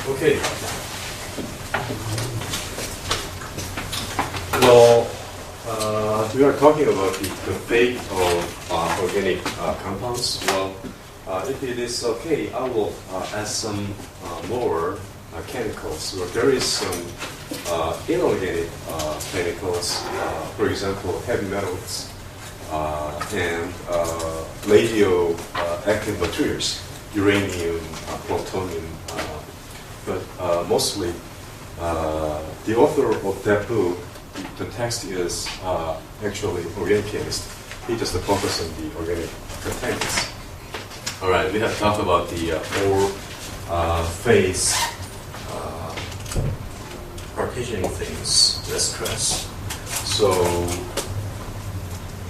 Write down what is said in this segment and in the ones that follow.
Okay. Well, we are talking about the fate of organic compounds. Well, if it is okay, I will add some more chemicals. Well, there is some inorganic chemicals, for example, heavy metals and radioactive materials, uranium, plutonium. But mostly, the author of that book, the text is actually organic chemist. He just focused on the organic contaminants. All right, we have talked about the four-phase partitioning things, the stress. So,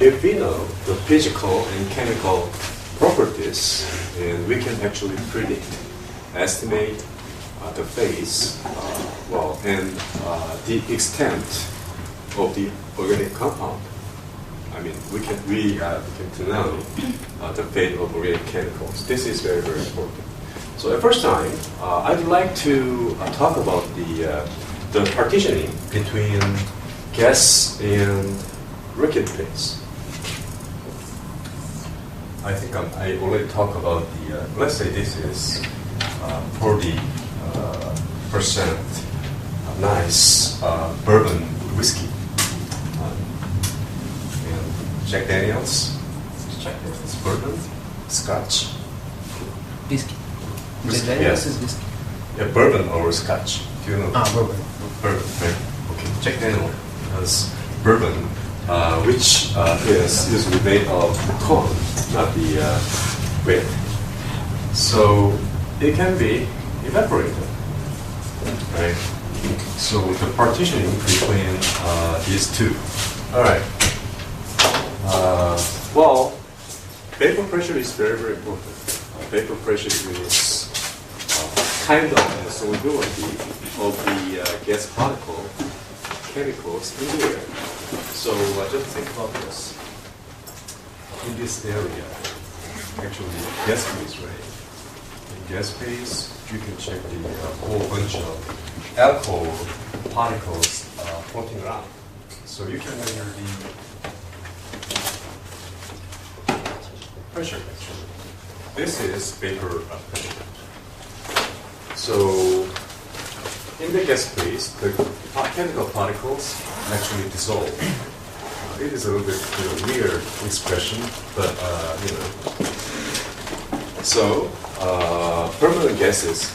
if we know the physical and chemical properties, and we can actually predict, estimate the phase, and the extent of the organic compound. I mean, we can to know the fate of organic chemicals. This is very, very important. So at first time, I'd like to talk about the partitioning between gas and liquid phase. I think I already talked about let's say this is 40% nice bourbon whiskey. And Jack Daniels, bourbon, scotch. Whiskey. Whiskey, Jack Daniels is whiskey. Yeah, bourbon or scotch. Do you know? Bourbon. Bourbon, right? Okay. Jack Daniels has bourbon, which is usually made of corn, not the grape. So it can be evaporated, right? So the partitioning between these two. All right. Well, vapor pressure is very, very important. Vapor pressure is kind of the solubility of the gas particle chemicals in the air. So just think about this. In this area, actually, gas phase, right? In gas phase, you can check the whole bunch of alcohol particles floating around. So you can measure the pressure, actually. This is vapor pressure. So in the gas phase, the chemical particles actually dissolve. It is a little bit weird expression, but So permanent gases,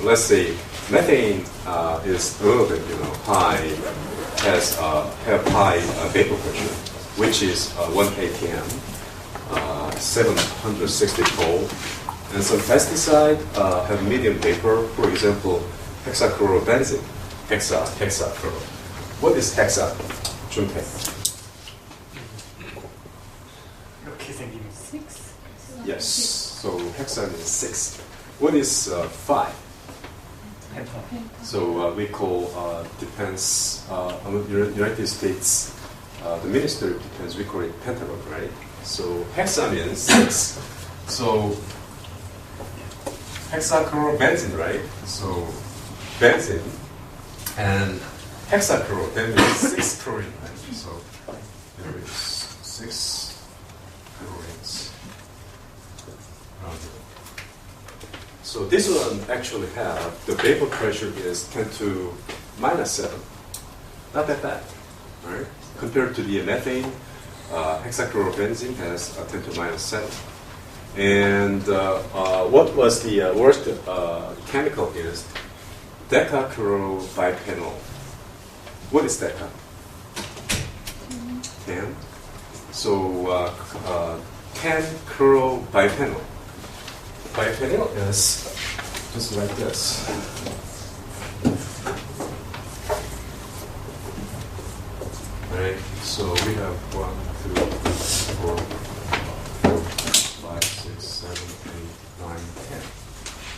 let's say methane is a little bit high, have high vapor pressure, which is 1 atm, 760 volt, and some pesticide have medium vapor. For example, hexachlorobenzene, hexachloro. What is hexa? Junpei. Six. Yes. So hexa means 6. What is 5? So we call depends United States the Ministry of Defense, we call it pentagon, right? So hexa means 6. So hexachlorobenzene, right? So benzene and hexachloro, that means 6 chlorine, right? So there is 6 chlorines around here. So this one actually have the vapor pressure is 10 to -7. Not that bad, right? Compared to the methane, hexachlorobenzene has 10 to -7. And what was the worst chemical is decachlorobipenol. What is deca? 10. So 10 chlorobipenol. Bipenol is just like this. Right? So we have 1, 2, 4, 5, 6, 7, 8, 9, 10.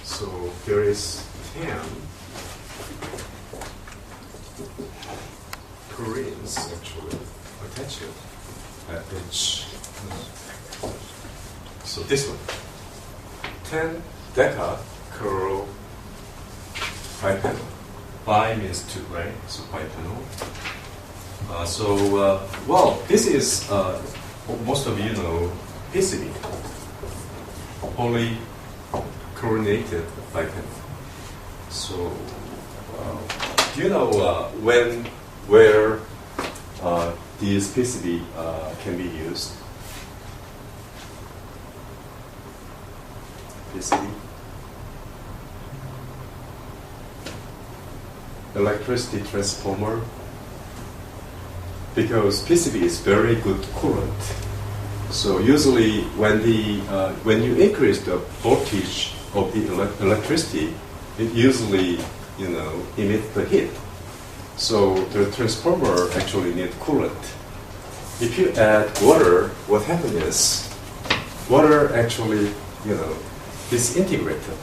So there is 10 purines actually attached at each So this one, 10 deca curl bipanel. Bi means 2, right? So bipanel. Well, this is, most of you know, PCB, polychlorinated bipanel. So, do you know where these PCB can be used? PCB? Electricity transformer. Because PCB is very good coolant. So usually when you increase the voltage of the electricity, it usually emits the heat. So the transformer actually needs coolant. If you add water, what happens is water actually disintegrated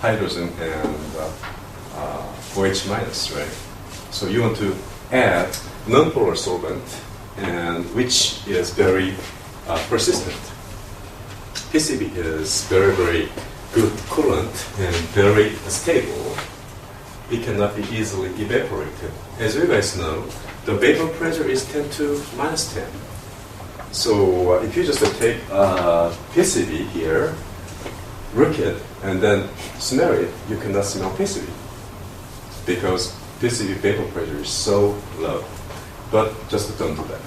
hydrogen and OH minus, right? So you want to add nonpolar solvent, and which is very persistent. PCB is very, very good coolant and very stable. It cannot be easily evaporated. As you guys know, the vapor pressure is 10 to minus 10. So if you just take PCB here, rook it, and then smell it, you cannot smell PCB because PCB vapor pressure is so low. But just don't do that.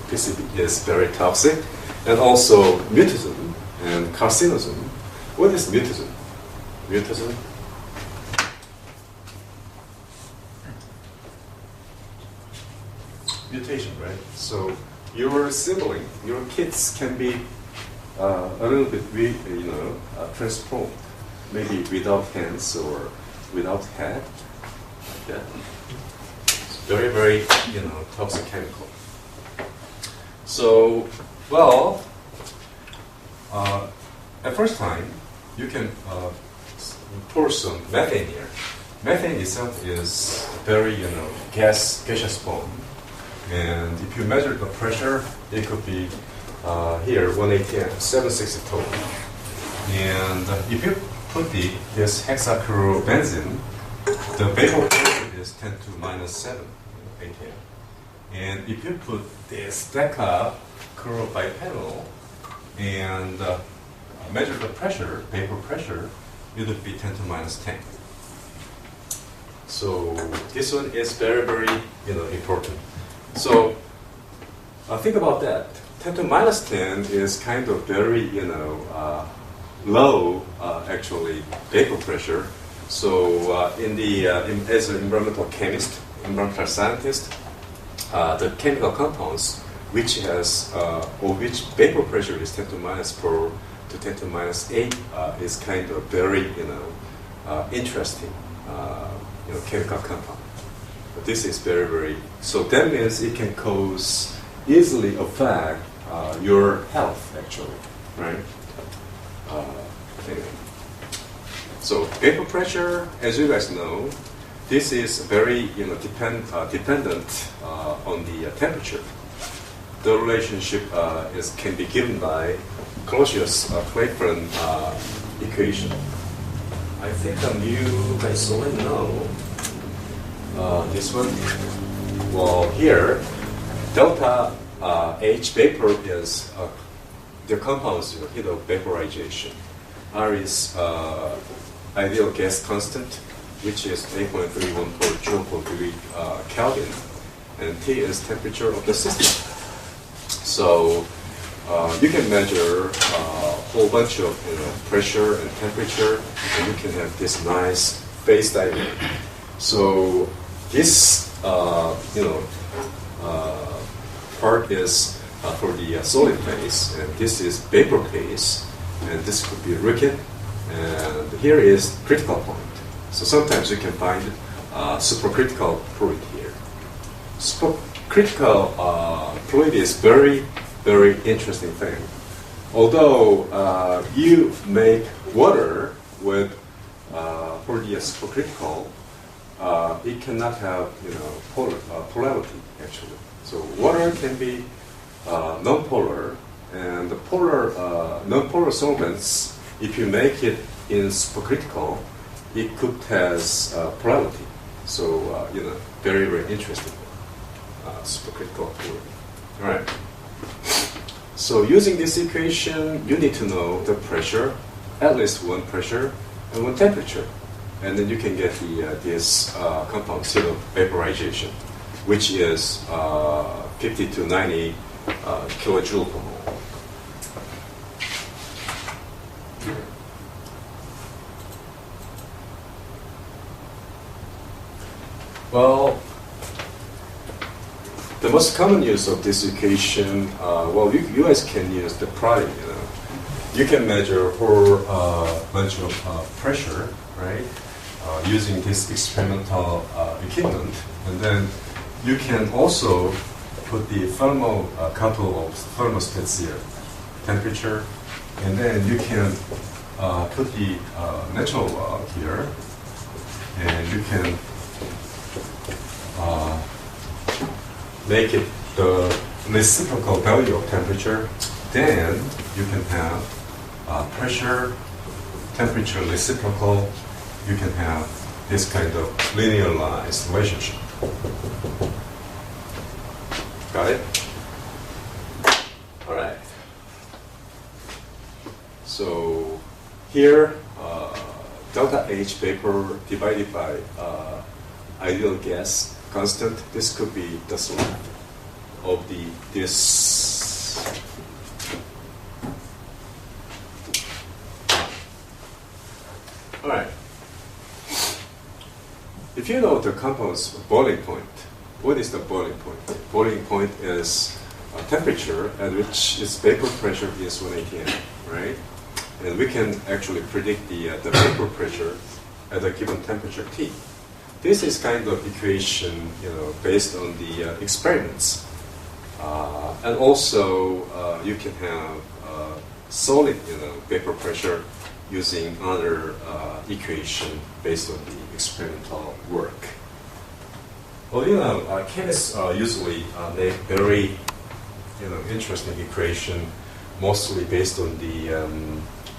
PCB is very toxic, and also mutism and carcinogen. What is mutism? Mutism? Mutation, right? So your sibling, your kids can be a little bit, transformed, maybe without hands or without head, like that. It's very, very, toxic chemical. So, well, at first time, you can pour some methane here. Methane itself is very, gaseous form. And if you measure the pressure, it could be here 180 and 760 total. And if you put this hexachlorobenzene, the vapor pressure is 10 to minus 7 atm. And if you put this decachlorobipanol and measure the pressure, vapor pressure, it would be 10 to minus 10. So this one is very, very important. So think about that. 10 to minus 10 is kind of very low actually vapor pressure. So as an environmental chemist, environmental scientist, the chemical compounds which vapor pressure is 10 to minus 4 to 10 to minus 8 is kind of very interesting chemical compound. But this is very, very, so that means it can easily affect your health actually, right? Anyway. So vapor pressure, as you guys know, this is very dependent on the temperature. The relationship can be given by Clausius-Clapeyron equation. I think you guys already know this one. Well, here delta H vapor is the compound's heat of vaporization. R is ideal gas constant, which is 8.314 joule per degree Kelvin, and T is temperature of the system. So you can measure a whole bunch of pressure and temperature, and you can have this nice phase diagram. So this part is for the solid phase, and this is vapor phase, and this could be ricket, and here is critical point. So sometimes you can find supercritical fluid here. Supercritical fluid is very, very interesting thing. Although you make water with for the supercritical, it cannot have polarity actually. So water can be non-polar, and the polar, non-polar solvents, if you make it in supercritical, it could has polarity. So, very, very interesting supercritical purity. All right. So using this equation, you need to know the pressure, at least one pressure and one temperature. And then you can get this compound state of vaporization, which is 50 to 90 kilojoule per mole. Well, the most common use of this equation, you guys can use the product. You can measure for bunch of pressure, right? Using this experimental equipment, and then you can also put the thermal couple of thermostats here, temperature, and then you can put the natural log here, and you can make it the reciprocal value of temperature. Then you can have pressure, temperature reciprocal. You can have this kind of linearized relationship. Got it? All right. So here, delta H vapor divided by ideal gas constant. This could be the slope of this. All right. If you know the compound's boiling point, what is the boiling point? Boiling point is a temperature at which its vapor pressure is 1 atm, right? And we can actually predict the vapor pressure at a given temperature T. This is kind of equation, based on the experiments. And also, you can have solid, vapor pressure using other equation based on the experimental work. Well, chemists usually make very, interesting equation, mostly based on the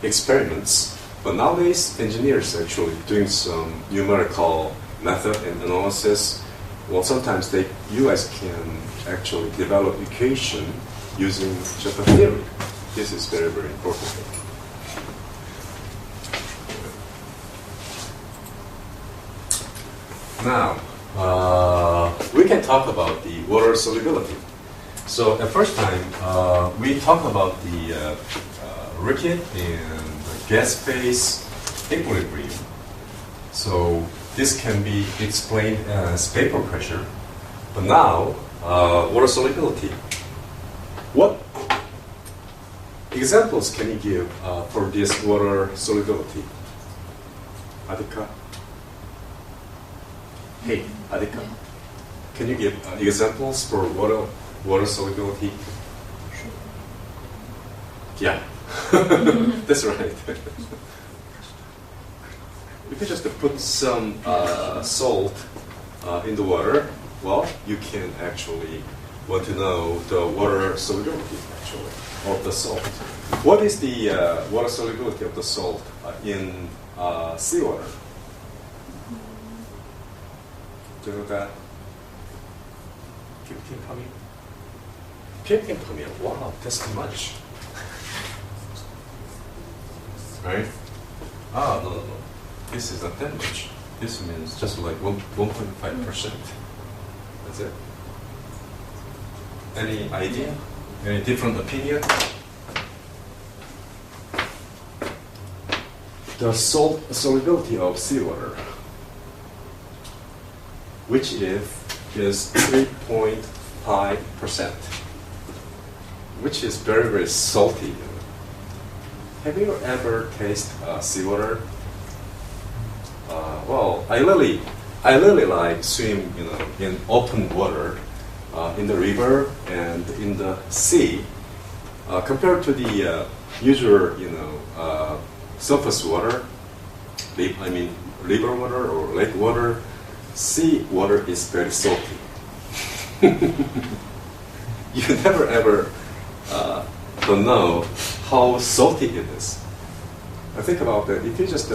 experiments. But nowadays, engineers actually doing some numerical method and analysis. Well, sometimes you guys can actually develop equation using just a theory. This is very, very important. Now, we can talk about the water solubility. So at first time, we talk about the liquid and the gas phase equilibrium. So this can be explained as vapor pressure. But now, water solubility. What examples can you give for this water solubility? Adhika? Hey, Adhika. Can you give examples for water solubility? Sure. Yeah, that's right. If you just put some salt in the water, well, you can actually want to know the water solubility, actually, of the salt. What is the water solubility of the salt in seawater? Do you know that? 15 promille? 15 promille, wow, that's too much. Right? No. This is not that much. This means just like 1.5%. That's it. Any idea? Any different opinion? The salt solubility of seawater, which is 3.5%, which is very, very salty. Have you ever tasted seawater? Well, I really like swim, in open water, in the river and in the sea, compared to the usual, surface water. River water or lake water. Sea water is very salty. you never ever don't know how salty it is. Think about that. If you just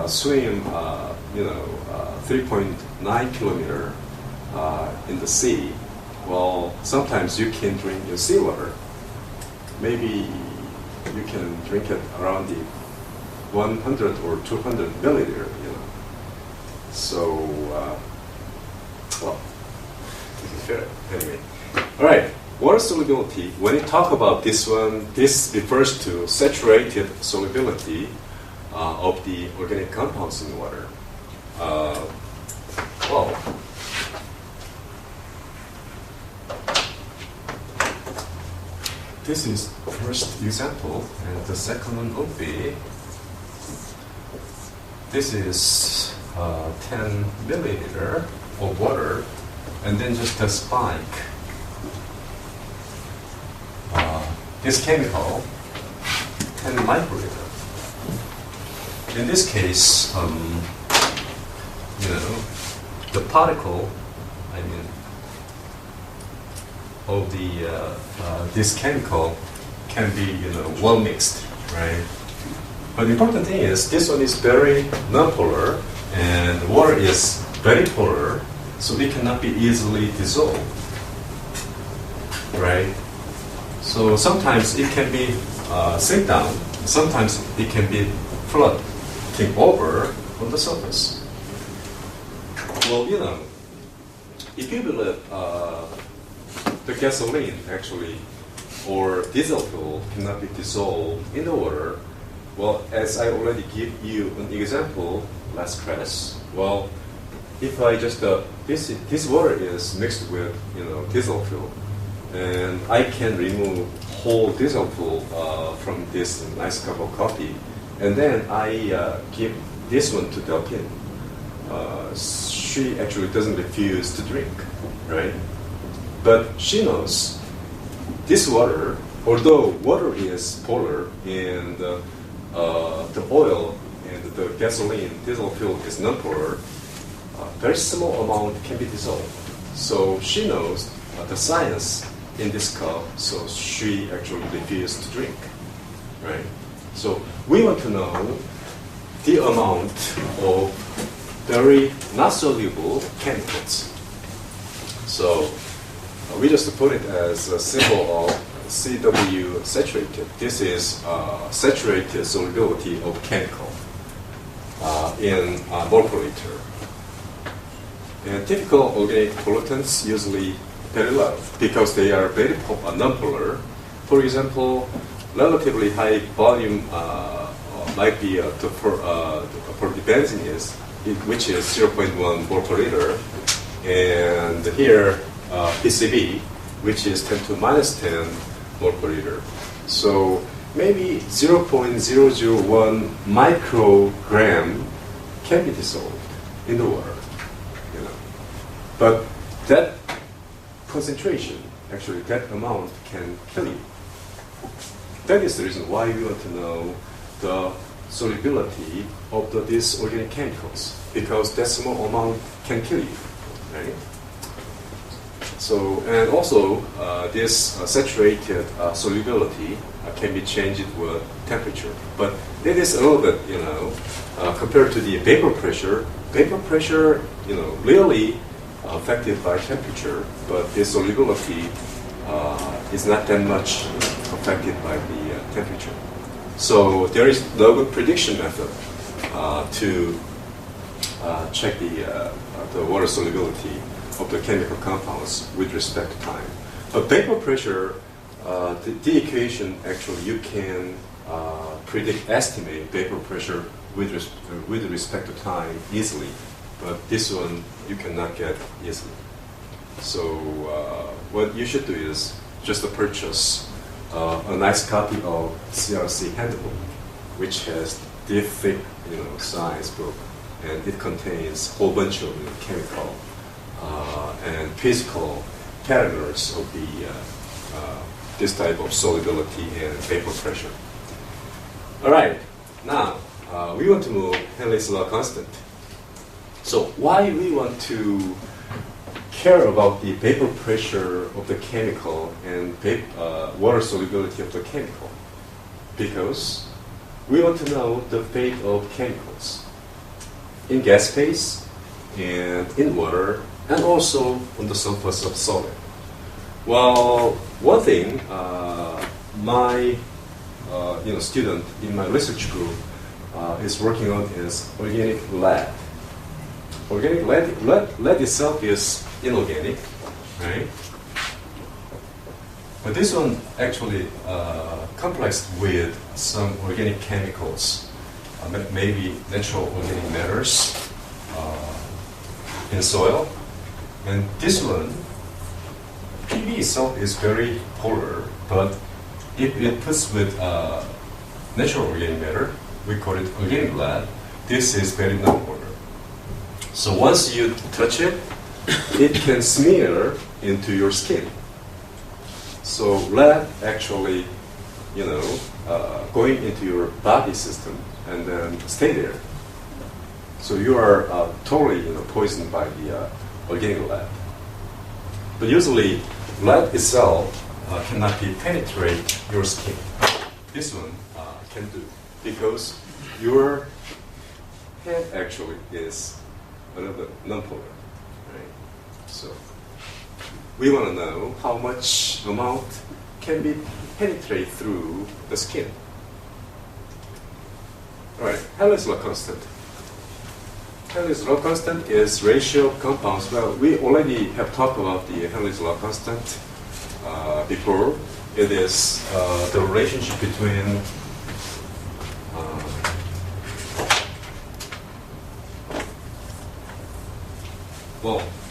swim, 3.9 kilometer in the sea, well, sometimes you can drink your seawater. Maybe you can drink it around the 100 or 200 milliliter, So, well, anyway. All right, water solubility. When you talk about this one, this refers to saturated solubility of the organic compounds in water. Well, this is the first example, and the second one would be, this is 10 milliliter of water, and then just a spike. This chemical, 10 microliter. In this case, the particle, of the this chemical can be, well mixed, right? But the important thing is this one is very nonpolar, and the water is very polar, so it cannot be easily dissolved, right? So sometimes it can be sink down, sometimes it can be floating over on the surface. Well, if you believe the gasoline actually or diesel fuel cannot be dissolved in the water, well, as I already give you an example last class, well, if I just this water is mixed with diesel fuel, and I can remove whole diesel fuel from this nice cup of coffee, and then I give this one to Delphine. She actually doesn't refuse to drink, right? But she knows this water, although water is polar and the oil and the gasoline, diesel fuel is non-polar, very small amount can be dissolved. So she knows the science in this cup, so she actually refused to drink, right? So we want to know the amount of very not soluble chemicals. So we just put it as a symbol of CW saturated. This is saturated solubility of chemical in mole per liter. And typical organic pollutants usually very low because they are very non-polar. For example, relatively high volume might be for the benzene which is 0.1 mole per liter, and here PCB, which is 10 to minus 10 mole per liter. So maybe 0.001 microgram can be dissolved in the water, But that concentration, actually that amount can kill you. That is the reason why we want to know the solubility of these organic chemicals, because that small amount can kill you, right? So, and also this saturated solubility can be changed with temperature, but it is a little bit, compared to the vapor pressure, really affected by temperature, but the solubility is not that much affected by the temperature. So there is no good prediction method to check the water solubility of the chemical compounds with respect to time. But vapor pressure, the equation actually you can estimate vapor pressure with respect to time easily, but this one you cannot get easily. So what you should do is just to purchase a nice copy of CRC handbook, which has this thick, science book, and it contains a whole bunch of chemical and physical parameters of this type of solubility and vapor pressure. All right, now we want to move Henry's law constant. So why we want to care about the vapor pressure of the chemical and water solubility of the chemical, because we want to know the fate of chemicals in gas phase and in water and also on the surface of solid. Well, one thing my student in my research group is working on is organic lead. Organic lead itself is inorganic, right? But this one actually complexed with some organic chemicals, maybe natural organic matters in soil. And this one, PB itself is very polar, but if it puts with natural organic matter, we call it organic lead, this is very non-polar. So once you touch it, it can smear into your skin. So lead actually, going into your body system and then stay there. So you are totally, poisoned by the organic lead. But usually, lead itself cannot penetrate your skin. This one can do, because your head actually is a little bit non-polar, right? So we want to know how much amount can be penetrate through the skin. All right, Halle's law constant. Halle's law constant is ratio of compounds. Well, we already have talked about the Halle's law constant before. It is the relationship between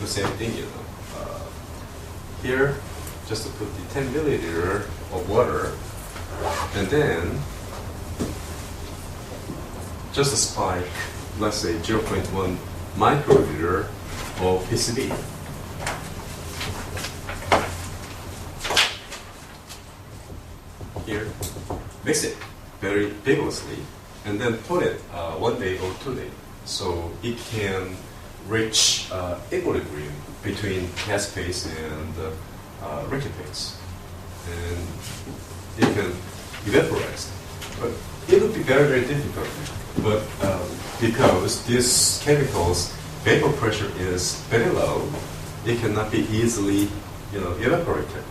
the same thing, Here, just to put the 10 milliliter of water, and then just a spike, let's say 0.1 microliter of PCB. Here, mix it very vigorously, and then put it 1 day or 2 days, so it can reach equilibrium between gas phase and liquid phase, and it can evaporize. But it would be very, very difficult. But because these chemicals, vapor pressure is very low, it cannot be easily, evaporated.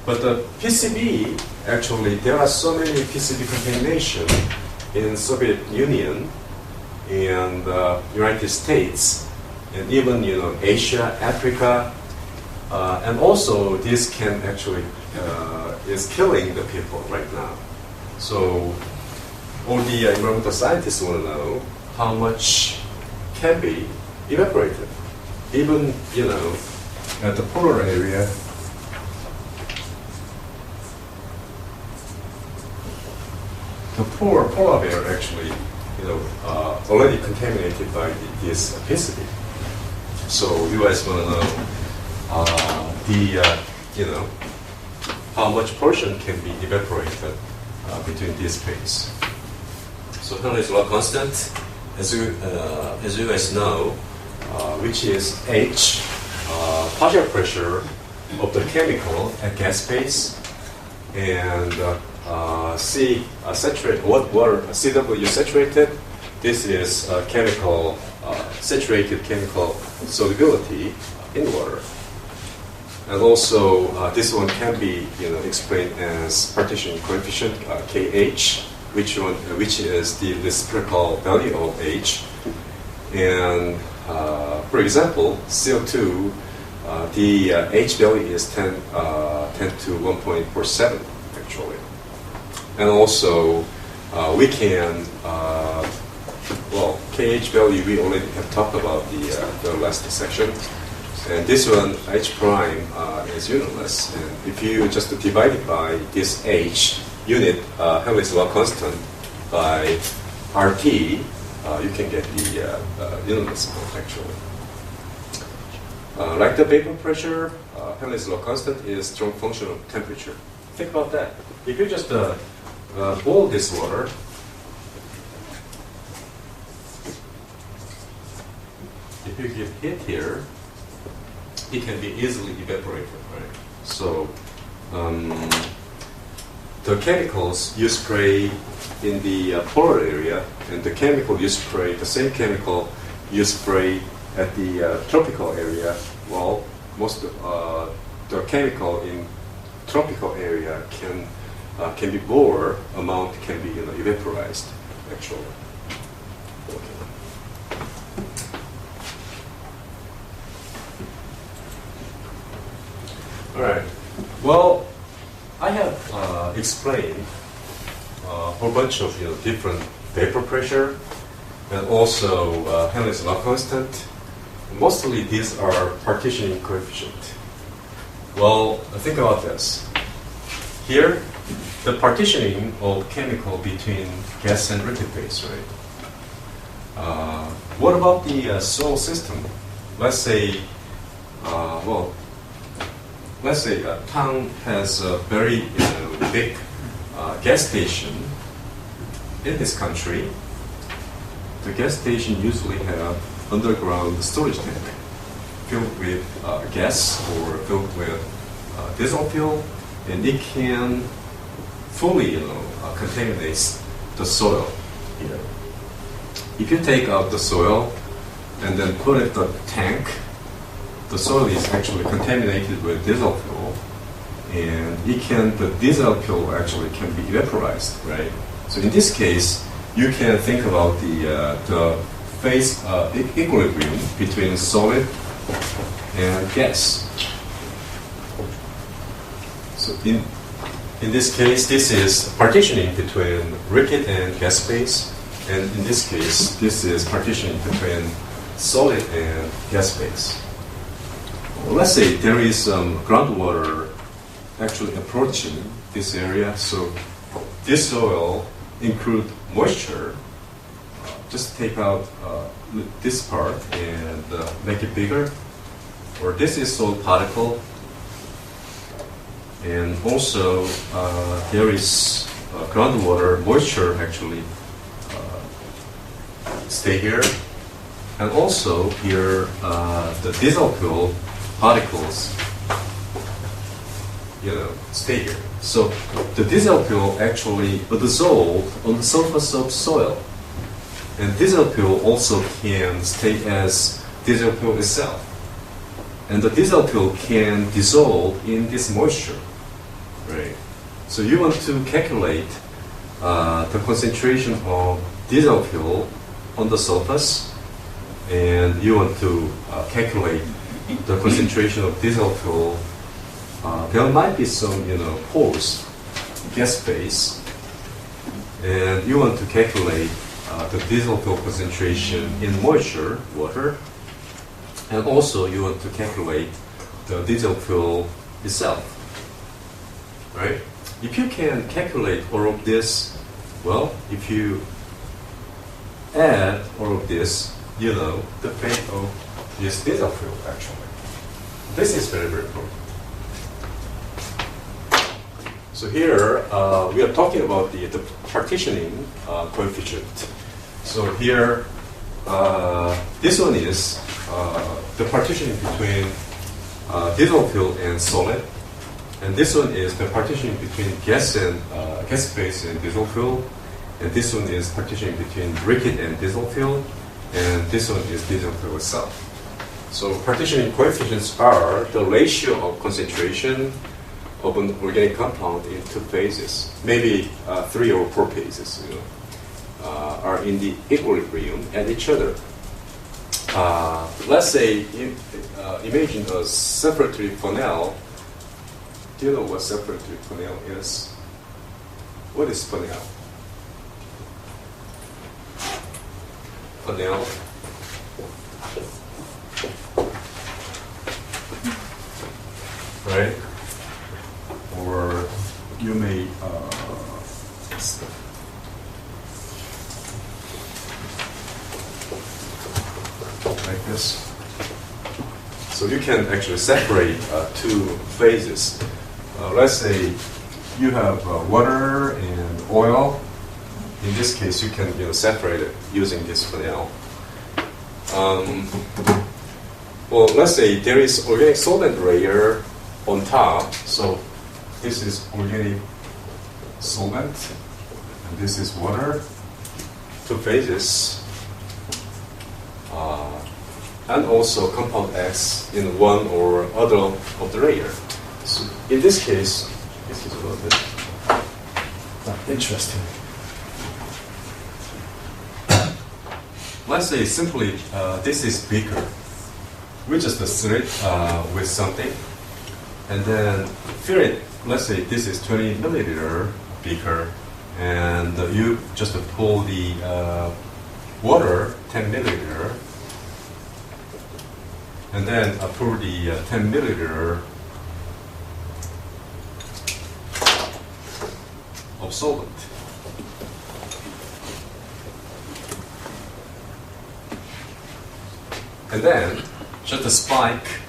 But the PCB, actually, there are so many PCB contamination in Soviet Union and United States, and even Asia, Africa, and also this can actually is killing the people right now. So all the environmental scientists want to know how much can be evaporated, even at the polar area. The polar bear actually already contaminated by this PCB. So you guys want to know how much portion can be evaporated between these phase. So Henry's law constant, as you guys know, which is H, partial pressure of the chemical at gas phase, and C, water, CW saturated. This is chemical saturated chemical solubility in water. And also, this one can be explained as partition coefficient KH, which is the reciprocal value of H. And for example, CO2, the H value is 10 to 1.47 actually. And also, we can KH value we already have talked about the last section. And this one, H prime, is unitless. And if you just divide it by this H unit, Henry's law constant, by RT, you can get the unitless amount actually. Like the vapor pressure, Henry's law constant is strong function of temperature. Think about that. If you just boil this water, if you give heat here, it can be easily evaporated, right? So the chemicals you spray in the polar area, and the chemical you spray, the same chemical you spray at the tropical area, well, most the chemical in tropical area can be more amount can be evaporized actually. Okay. All right. Well, I have explained a whole bunch of different vapor pressure and also Henry's law constant. Mostly these are partitioning coefficient. Well, think about this. Here, the partitioning of chemical between gas and liquid phase, right? What about the soil system? Let's say, let's say a town has a very big gas station in this country. The gas station usually have underground storage tank filled with gas or filled with diesel fuel, and it can fully contaminate the soil here. If you take out the soil and then put it in the tank, the soil is actually contaminated with diesel fuel, and the diesel fuel actually can be vaporized, right? So in this case, you can think about the phase equilibrium between solid and gas. So in this case, this is partitioning between liquid and gas phase, and in this case, this is partitioning between solid and gas phase. Well, let's say there is some groundwater actually approaching this area, so this soil include moisture. Just take out this part and make it bigger. Or this is soil particle. And also there is groundwater moisture actually stay here. And also here the diesel fuel particles stay here. So the diesel fuel actually dissolve on the surface of soil. And diesel fuel also can stay as diesel fuel itself. And the diesel fuel can dissolve in this moisture. Right. So you want to calculate the concentration of diesel fuel on the surface, and you want to calculate the concentration of diesel fuel. There might be some, pores, gas phase, and you want to calculate the diesel fuel concentration in moisture, water, and also you want to calculate the diesel fuel itself, right? If you can calculate all of this, well, if you add all of this, the fate of this diesel fuel actually. This is very, very important. So here we are talking about the partitioning coefficient. So here, this one is the partitioning between diesel fuel and solid, and this one is the partitioning between gas phase and diesel fuel, and this one is partitioning between liquid and diesel fuel, and this one is diesel fuel itself. So partitioning coefficients are the ratio of concentration of an organic compound in two phases, maybe 3 or 4 phases, are in the equilibrium at each other. Let's say, imagine a separatory funnel. Do you know what separatory funnel is? What is funnel? Funnel. Right? Or you may like this. So you can actually separate two phases. Let's say you have water and oil. In this case, you can separate it using this funnel. well, let's say there is organic solvent layer on top. So this is organic solvent, and this is water. Two phases, and also compound X in one or other of the layer. So in this case, this is a little bit interesting. Let's say simply this is beaker. We just fill it with something, and then fill it. Let's say this is 20 milliliter beaker, and you just pull the water 10 milliliter, and then pour the 10 milliliter of solvent. And then just a spike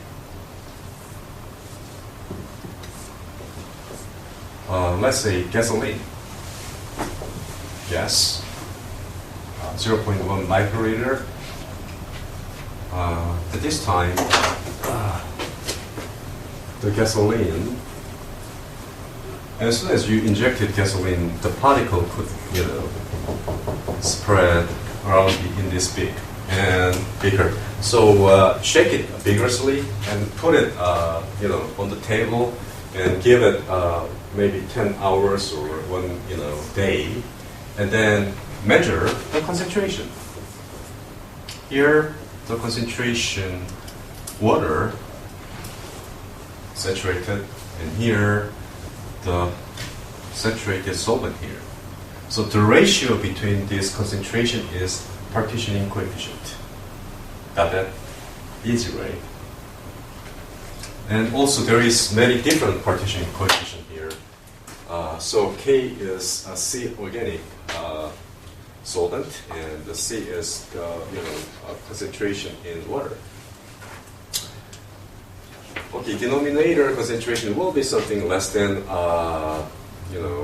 let's say gasoline. Gas, 0.1 microliter. At this time, the gasoline, as soon as you injected gasoline, the particle could, spread around in this beaker. So shake it vigorously and put it, on the table and give it maybe 10 hours or one, day, and then measure the concentration. Here, the concentration water saturated, and here the saturated solvent here. So the ratio between this concentration is partitioning coefficient. Got that? Easy, right? And also there is many different partitioning coefficient here. So K is a C organic solvent, and the C is the concentration in water. Okay, denominator concentration will be something less than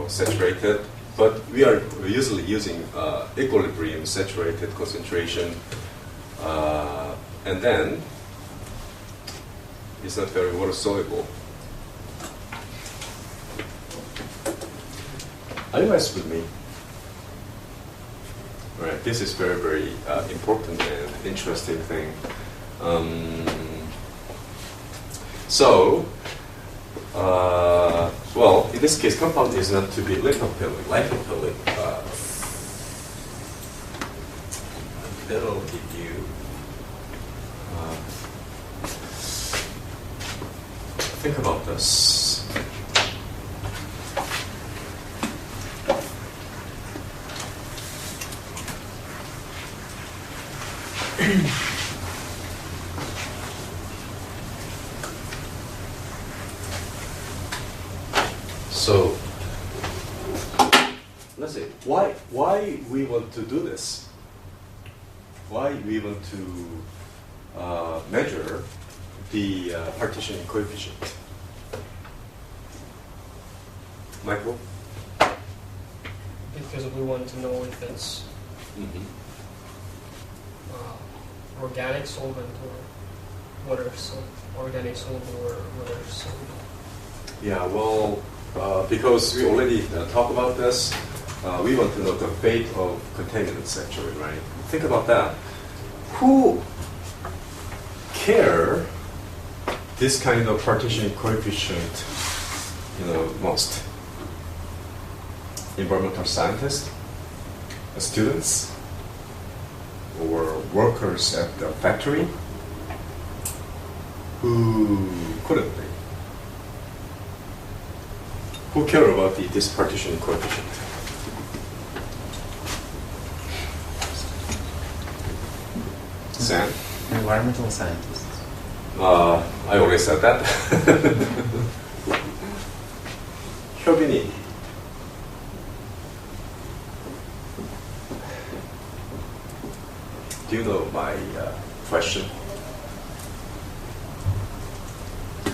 saturated, but we are usually using equilibrium saturated concentration, and then it's not very water soluble. Are you guys with me? All right, this is very, very important and interesting thing. Well, in this case, compound is not to be lipophilic. That'll give you think about this. So let's say why we want to do this. Why we want to measure the partitioning coefficient. Michael? Because we want to know if it's organic solvent or water solvent. Organic solvent or water solvent. Yeah, well, because we already talked about this, we want to know the fate of contaminants actually, right? Think about that. Who care this kind of partitioning coefficient, most? Environmental scientists, students, or workers at the factory? Who couldn't be? Who care about this partitioning coefficient? Sam? Environmental scientists. I already said that. 효빈이. Do you know my question?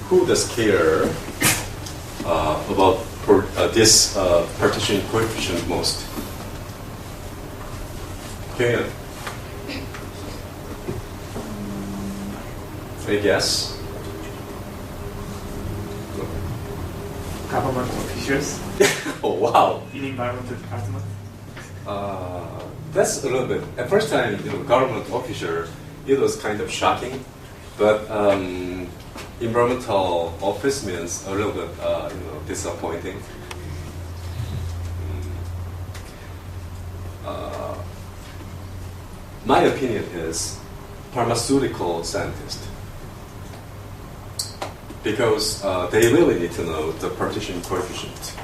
Who does care about this partitioning coefficient most? Okay. Any guess? Government officials Oh, wow. in environmental department. That's a little bit. At first time, government officer, it was kind of shocking, but environmental office means a little bit, disappointing. My opinion is pharmaceutical scientist, because they really need to know the partition coefficient.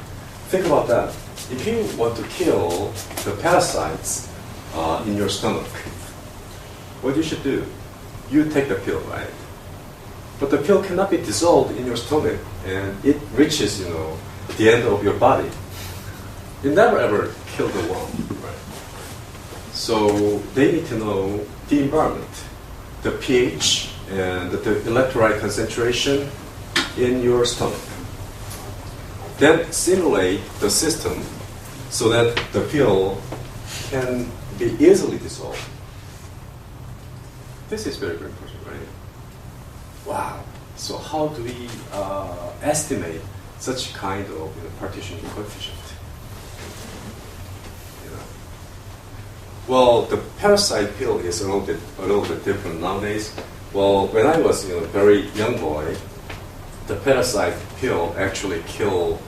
Think about that. If you want to kill the parasites in your stomach, what you should do? You take the pill, right? But the pill cannot be dissolved in your stomach, and it reaches, the end of your body. You never ever kill the worm, right? So they need to know the environment, the pH, and the electrolyte concentration in your stomach. Then simulate the system so that the pill can be easily dissolved. This is very, very important, right? Wow. So how do we estimate such kind of partitioning coefficient? Well, the parasite pill is a little bit different nowadays. Well, when I was a very young boy, the parasite pill actually kill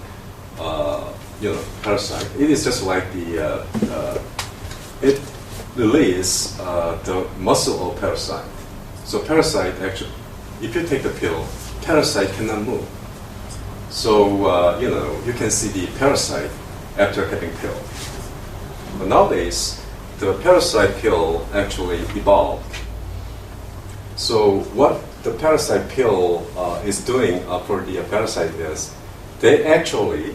parasite. It is just like it release the muscle of parasite. So parasite actually, if you take the pill, parasite cannot move. So you can see the parasite after having pill. But nowadays, the parasite pill actually evolved. So what the parasite pill is doing for the parasite is they actually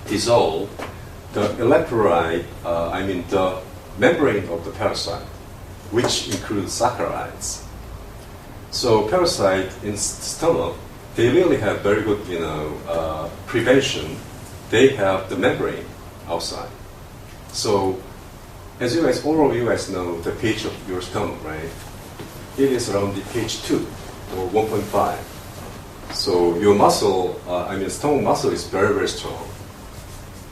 dissolve the electrolyte, the membrane of the parasite, which includes saccharides. So parasite in stomach, they really have very good prevention. They have the membrane outside. So, as all of you guys know, the pH of your stomach, right? It is around the pH 2 or 1.5. So your muscle, stomach muscle is very, very strong.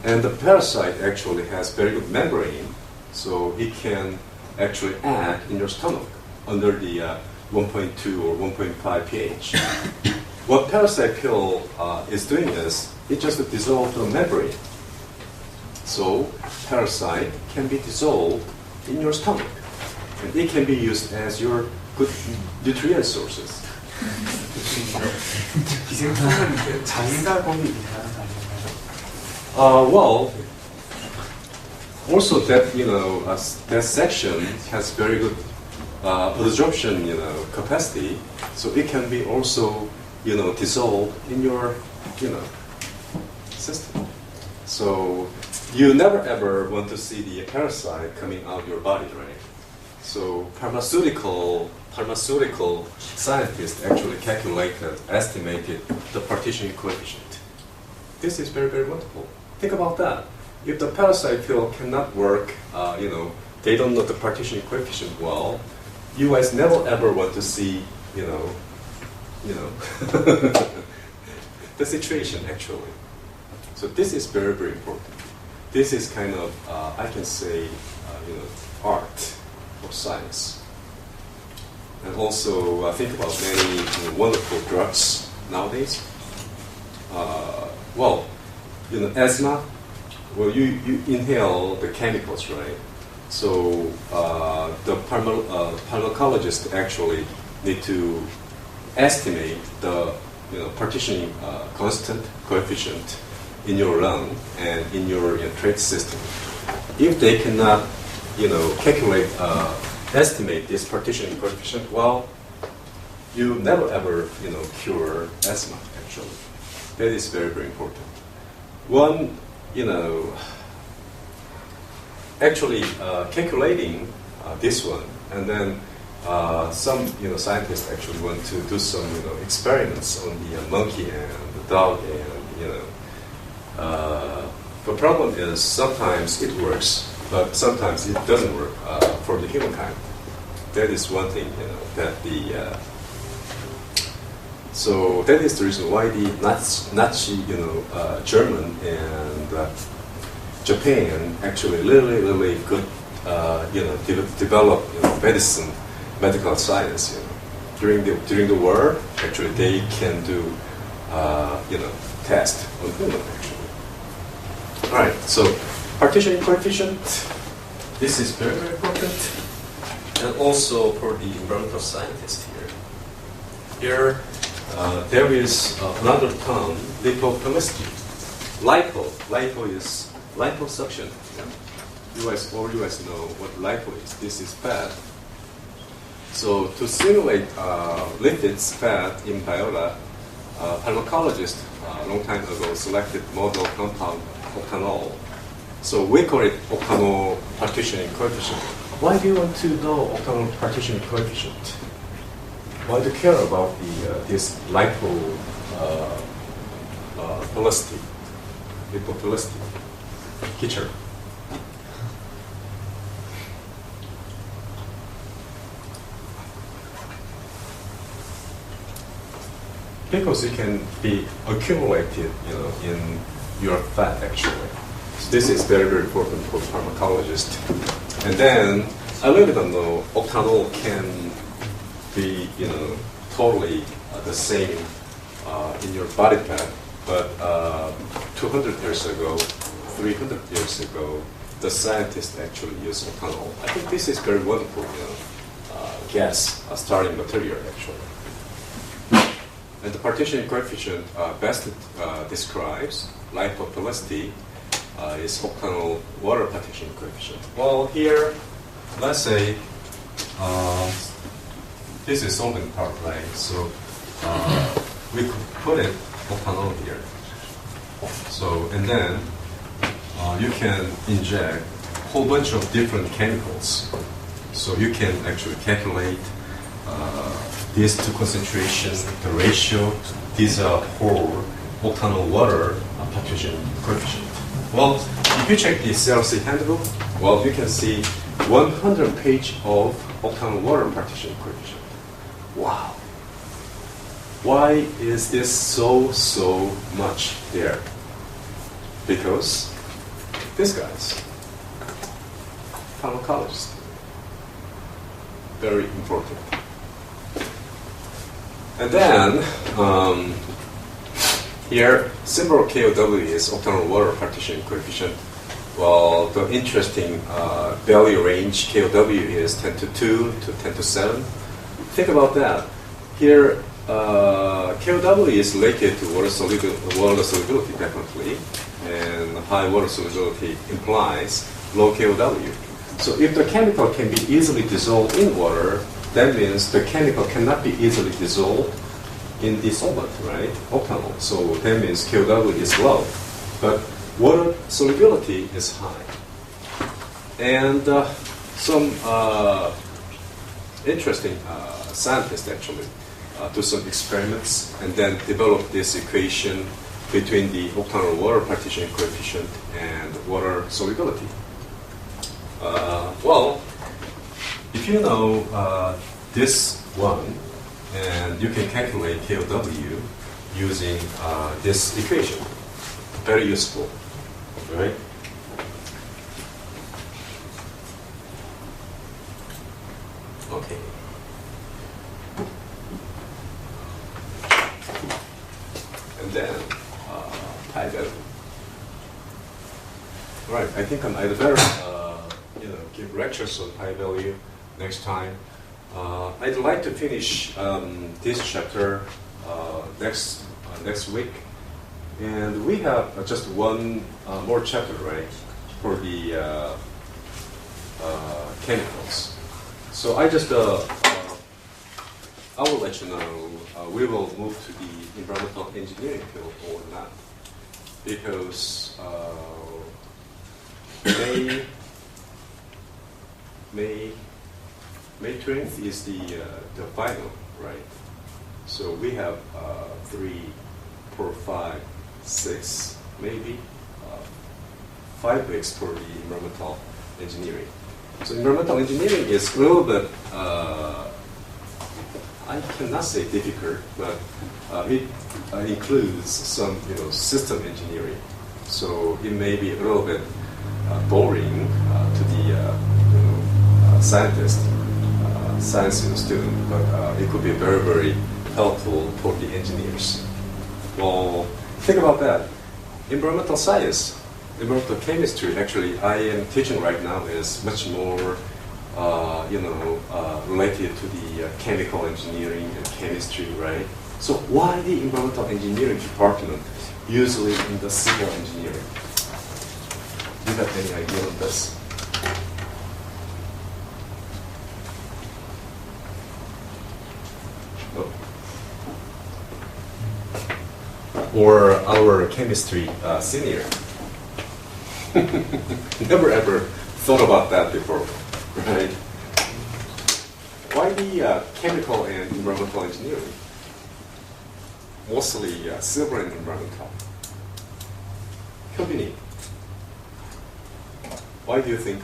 And the parasite actually has very good membrane, so it can actually act in your stomach under the 1.2 or 1.5 pH. What parasite pill is doing is, it just dissolves the membrane. So parasite can be dissolved in your stomach, and it can be used as your good nutrient sources. 기생충은 자기가 거기 있는 아닌가요? Well, also that that section has very good absorption capacity, so it can be also dissolved in your system. So you never ever want to see the parasite coming out of your body, right? So pharmaceutical scientists actually estimated the partitioning coefficient. This is very, very wonderful. Think about that. If the parasite pill cannot work, they don't know the partitioning coefficient well, you guys never ever want to see, the situation actually. So this is very, very important. This is kind of, I can say, art or science. And also, think about many wonderful drugs nowadays. Asthma. Well, you inhale the chemicals, right? So the pharmacologist actually need to estimate the partitioning constant coefficient in your lung and in your trach system. If they cannot, estimate this partitioning coefficient, well, you never ever, cure asthma. Actually, that is very, very important. One, calculating this one, and then some, scientists actually want to do some, experiments on the monkey and the dog and, the problem is sometimes it works, but sometimes it doesn't work for the humankind. that is one thing, that the so that is the reason why the Nazi German and Japan actually really good, develop medicine, medical science. During the war, actually they can do test on human actually. All right, so partitioning coefficient. This is very important, and also for the environmental scientist here. Here there is another term, lipophilicity. Lipo is liposuction. All you guys know what lipo is. This is fat. So to simulate lipids, fat in biota, pharmacologists a long time ago selected model compound octanol. So we call it octanol partitioning coefficient. Why do you want to know octanol partitioning coefficient? Why do you care about this lipophilicity? Teacher. Because it can be accumulated, in your fat actually. So this is very important for pharmacologists. And then I really don't know, octanol can be, totally the same in your body fat, but 200 years ago, 300 years ago, the scientists actually used octanol. I think this is very wonderful, gas starting material actually. And the partitioning coefficient best describes lipophilicity is octanol water partitioning coefficient. Well, here, let's say this is solvent part, right? So we could put it octanol here. So, and then you can inject a whole bunch of different chemicals. So you can actually calculate these two concentrations, the ratio. These are whole octanol water partitioning coefficient. Well, if you check the CRC handbook, well, you can see 100 page of octanol water partitioning coefficient. Wow. Why is this so much there? Because these guys, pharmacologists, very important. And then here, symbol KOW is octanol water partitioning coefficient. Well, the interesting value range KOW is 10 to 2 to 10 to 7. Think about that. Here, KOW is related to water solubility definitely, and high water solubility implies low KOW. So if the chemical can be easily dissolved in water, that means the chemical cannot be easily dissolved in the solvent, right? Octanol. So that means KOW is low, but water solubility is high. And some interesting scientists actually do some experiments and then develop this equation between the octanol water partitioning coefficient and water solubility. Well, if you know this one, and you can calculate KOW using this equation, very useful, right? Okay. And then pi value. Right. I think I'd better give lectures on pi value next time. I'd like to finish this chapter next week, and we have just one more chapter, right, for the chemicals. So I will let you know we will move to the environmental engineering field or not, because May 20th is the final, right? So we have 3, 4, 5, 6, maybe 5 weeks for the environmental engineering. So environmental engineering is a little bit, I cannot say difficult, but it includes some, system engineering. So it may be a little bit boring to the scientist, science student, but it could be very, very helpful for the engineers. Well, think about that. Environmental science, environmental chemistry, actually, I am teaching right now is much more, related to the chemical engineering and chemistry, right? So why the environmental engineering department usually in the civil engineering? Do you have any idea on this? No? Or our chemistry senior? Never ever thought about that before, right? Why the chemical and environmental engineering? Mostly civil and environmental. Hyobini, why do you think,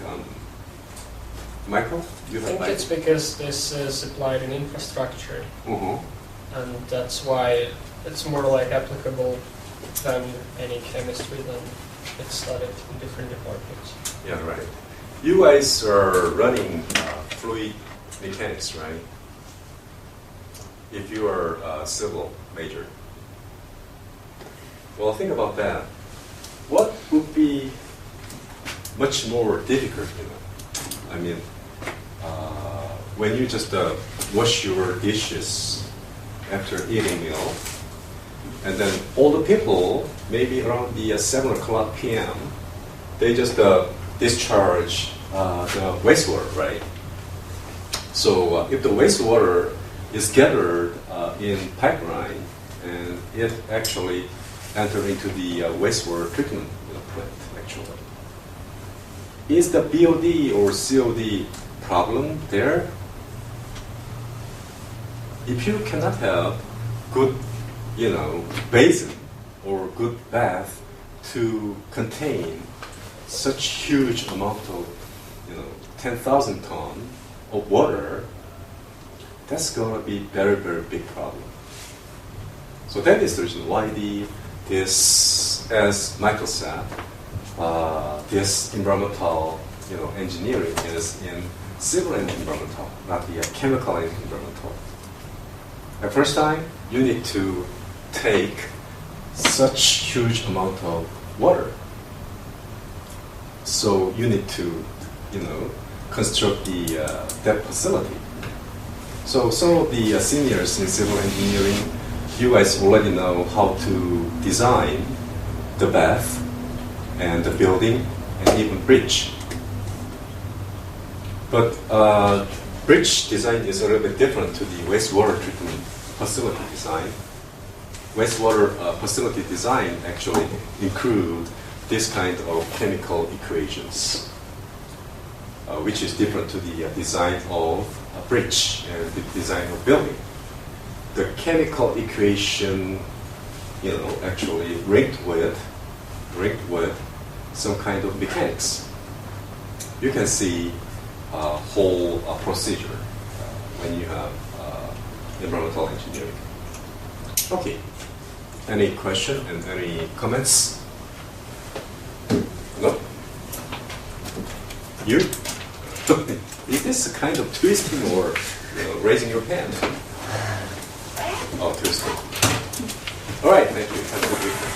Michael? You I think it's because this is applied in infrastructure, and that's why it's more like applicable than any chemistry, than it's studied in different departments. Yeah, right. You guys are running fluid mechanics, right? If you are a civil major. Well, think about that. What would be much more difficult, I mean, when you just wash your dishes after eating meal, and then all the people, maybe around the 7 o'clock p.m., they just discharge the wastewater, right? So if the wastewater is gathered in pipeline and it actually enter into the wastewater treatment plant, actually, is the BOD or COD problem there? If you cannot have good, basin or good bath to contain such huge amount of, 10,000 tons of water, that's going to be very, very big problem. So that is the reason why this, as Michael said, this environmental, engineering is in civil and environmental, not the chemical and environmental. The first time, you need to take such huge amount of water. So you need to, construct that facility. So some of the seniors in civil engineering, you guys already know how to design the bath and the building and even bridge. But bridge design is a little bit different to the wastewater treatment facility design. Wastewater facility design actually include this kind of chemical equations, which is different to the design of a bridge and the design of building. The chemical equation, actually linked with some kind of mechanics. You can see a whole procedure when you have environmental engineering. Okay. Any question and any comments? No? You? Is this a kind of twisting or raising your hand? Oh, twisting. All right, thank you. Have a good weekend.